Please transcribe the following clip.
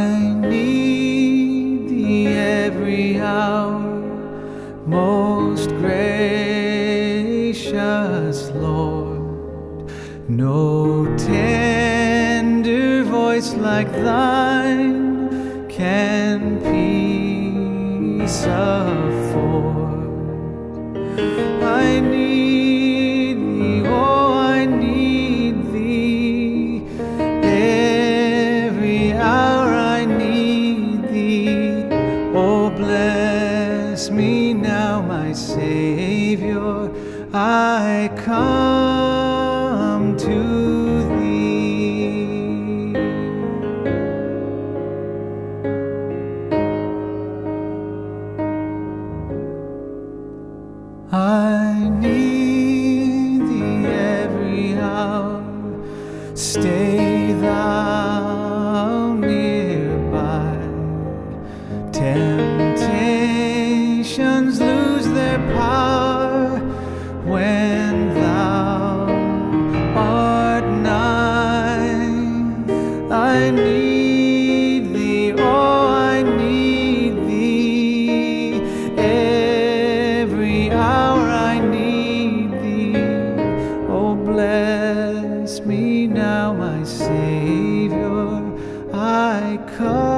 I need thee every hour, most gracious Lord. No tender voice like thine can peace afford. I need thee, oh, I need thee. Every hour I need thee. Oh, bless me now, my Savior. I come to thee. I need thee every hour. Stay thou nearby. Temptations lose their power when thou art nigh. I need thee, oh, I need thee. Every hour I need thee. Oh, bless me now, my Savior. I come